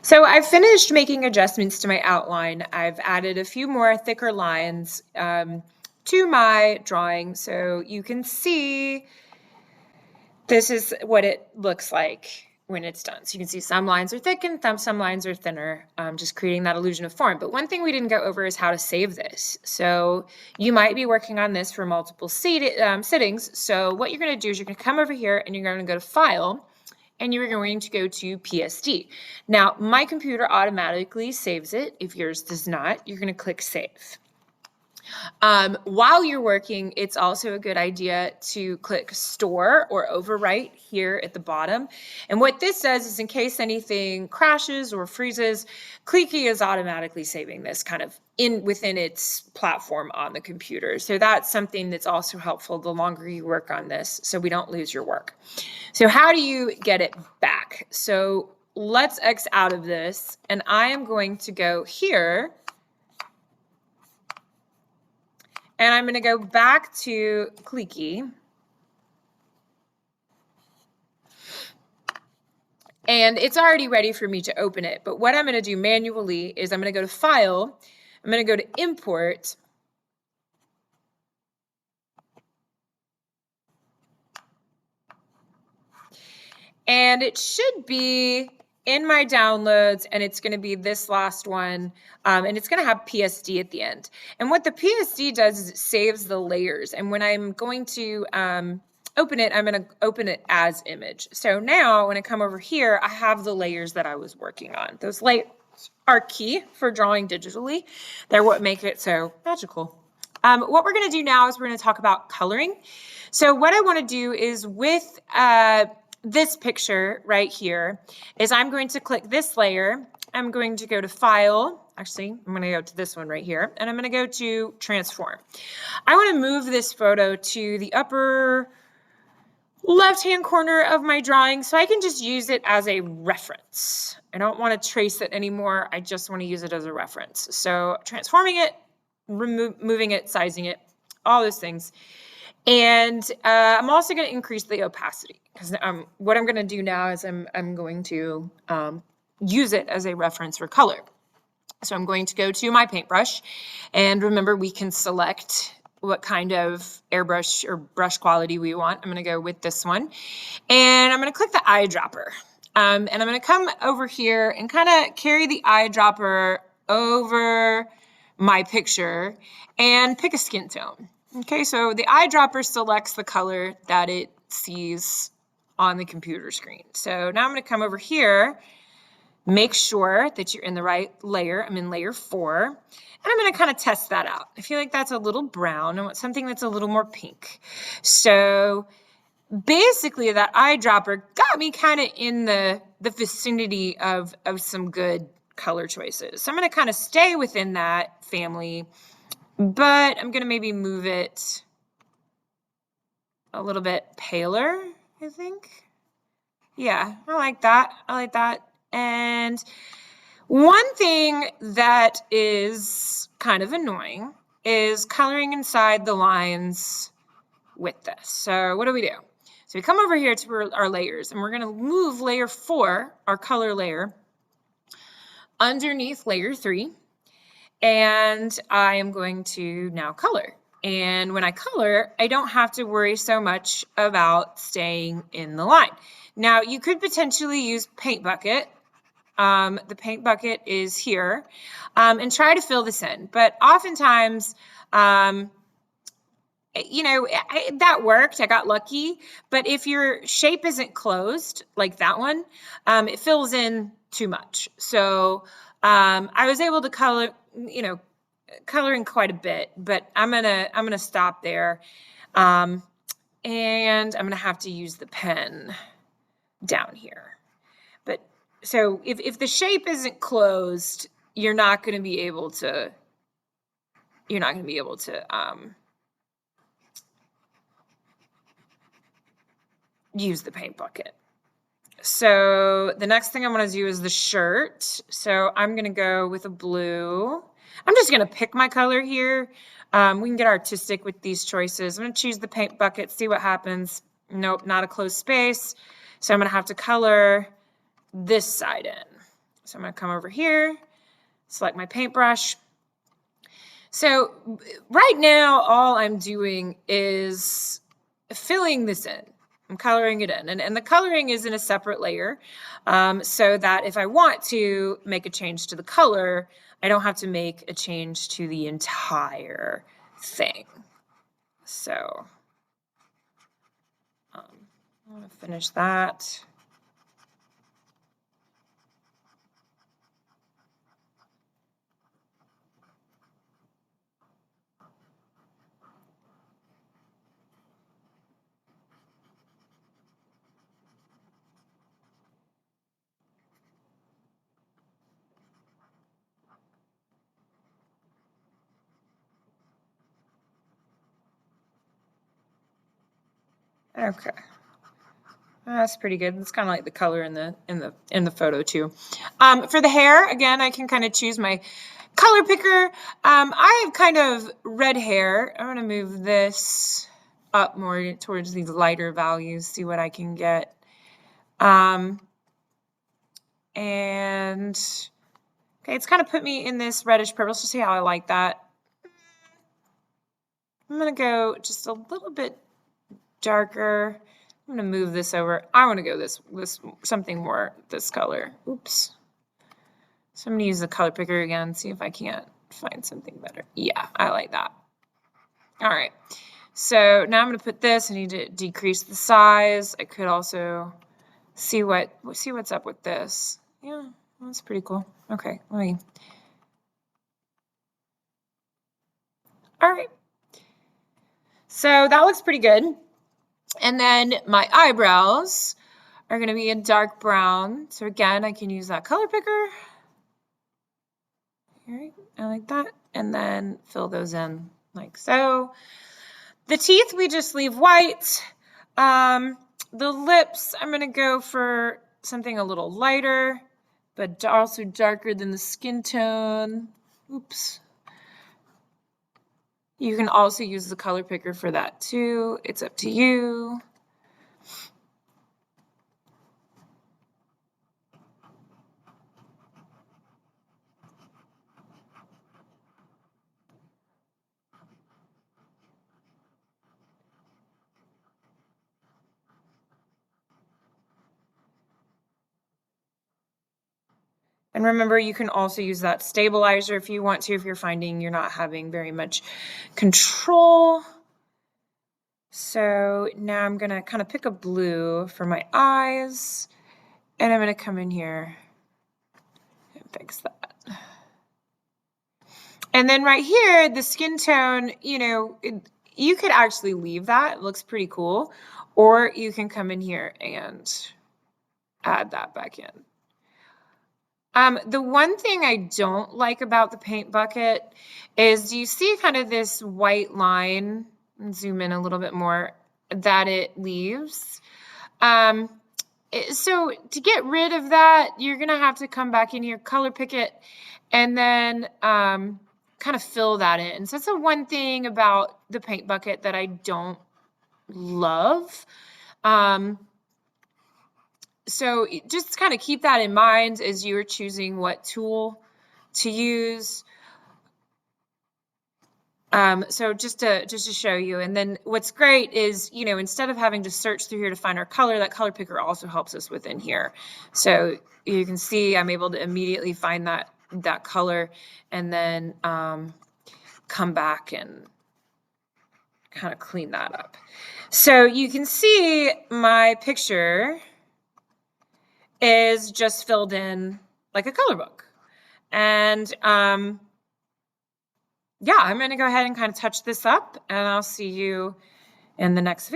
So I've finished making adjustments to my outline. I've added a few more thicker lines to my drawing so you can see this is what it looks like when it's done. So you can see some lines are thick and some lines are thinner, just creating that illusion of form. But one thing we didn't go over is how to save this. So you might be working on this for multiple sittings. So what you're going to do is you're going to come over here and you're going to go to File, and you're going to go to PSD. Now, my computer automatically saves it. If yours does not, you're going to click Save. While you're working, it's also a good idea to click Store or Overwrite here at the bottom. And what this does is in case anything crashes or freezes, Clicky is automatically saving this kind of within its platform on the computer. So that's something that's also helpful the longer you work on this so we don't lose your work. So how do you get it back? So let's X out of this, and I am going to go here, and I'm going to go back to Clicky. And it's already ready for me to open it. But what I'm going to do manually is I'm going to go to File, I'm going to go to Import, and it should be in my downloads, and it's going to be this last one, and it's going to have PSD at the end. And what the PSD does is it saves the layers, and when I'm going to open it, I'm going to open it as image. So now when I come over here, I have the layers that I was working on. Those layers are key for drawing digitally. They're what make it so magical. What we're going to do now is we're going to talk about coloring. So what I want to do is with this picture right here is I'm going to click this layer. I'm going to go to File. Actually, I'm going to go to this one right here, and I'm going to go to Transform. I want to move this photo to the upper left-hand corner of my drawing so I can just use it as a reference. I don't want to trace it anymore. I just want to use it as a reference. So transforming it, moving it, sizing it, all those things. And I'm also going to increase the opacity because what I'm going to do now is I'm going to use it as a reference for color. So I'm going to go to my paintbrush, and remember we can select what kind of airbrush or brush quality we want. I'm going to go with this one, and I'm going to click the eyedropper. And I'm going to come over here and kind of carry the eyedropper over my picture and pick a skin tone. Okay, so the eyedropper selects the color that it sees on the computer screen. So now I'm going to come over here, make sure that you're in the right layer. I'm in layer 4, and I'm going to kind of test that out. I feel like that's a little brown. I want something that's a little more pink. So basically that eyedropper got me kind of in the vicinity of some good color choices. So I'm going to kind of stay within that family, but I'm going to maybe move it a little bit paler, I think. Yeah, I like that. I like that. And one thing that is kind of annoying is coloring inside the lines with this. So what do we do? So we come over here to our layers, and we're going to move layer 4, our color layer, underneath layer 3. And I am going to now color. And when I color, I don't have to worry so much about staying in the line. Now, you could potentially use Paint Bucket. The Paint Bucket is here, and try to fill this in. But oftentimes, that worked. I got lucky. But if your shape isn't closed, like that one, it fills in too much. So I was able to color in quite a bit, but I'm gonna stop there, and I'm gonna have to use the pen down here. But so if the shape isn't closed, you're not going to be able to use the Paint Bucket. So the next thing I'm going to do is the shirt. So I'm going to go with a blue. I'm just going to pick my color here. We can get artistic with these choices. I'm going to choose the Paint Bucket, see what happens. Nope, not a closed space. So I'm going to have to color this side in. So I'm going to come over here, select my paintbrush. So right now, all I'm doing is filling this in. I'm coloring it in. And the coloring is in a separate layer so that if I want to make a change to the color, I don't have to make a change to the entire thing. So I'm going to finish that. Okay. That's pretty good. It's kind of like the color in the photo too. For the hair, again, I can kind of choose my color picker. I have kind of red hair. I'm going to move this up more towards these lighter values, see what I can get. And okay, it's kind of put me in this reddish purple. So see how I like that. I'm going to go just a little bit darker. I'm going to move this over. I want to go this something more this color. Oops. So I'm going to use the color picker again, see if I can't find something better. Yeah, I like that. All right. So now I'm going to put this. I need to decrease the size. I could also see what's up with this. Yeah, that's pretty cool. Okay, let me. All right. So that looks pretty good. And then my eyebrows are going to be a dark brown. So again, I can use that color picker. All right, I like that. And then fill those in like so. The teeth, we just leave white. The lips, I'm going to go for something a little lighter, but also darker than the skin tone. Oops. You can also use the color picker for that too. It's up to you. And remember, you can also use that stabilizer if you want to, if you're finding you're not having very much control. So now I'm going to kind of pick a blue for my eyes, and I'm going to come in here and fix that. And then right here, the skin tone, you could actually leave that. It looks pretty cool. Or you can come in here and add that back in. The one thing I don't like about the paint bucket is, do you see kind of this white line, and zoom in a little bit more, that it leaves? So to get rid of that, you're going to have to come back in here, color pick it, and then kind of fill that in. So that's the one thing about the paint bucket that I don't love. So just kind of keep that in mind as you're choosing what tool to use. So just to show you, and then what's great is, instead of having to search through here to find our color, that color picker also helps us within here. So you can see I'm able to immediately find that color, and then come back and kind of clean that up. So you can see my picture is just filled in like a color book. And yeah, I'm going to go ahead and kind of touch this up, and I'll see you in the next video.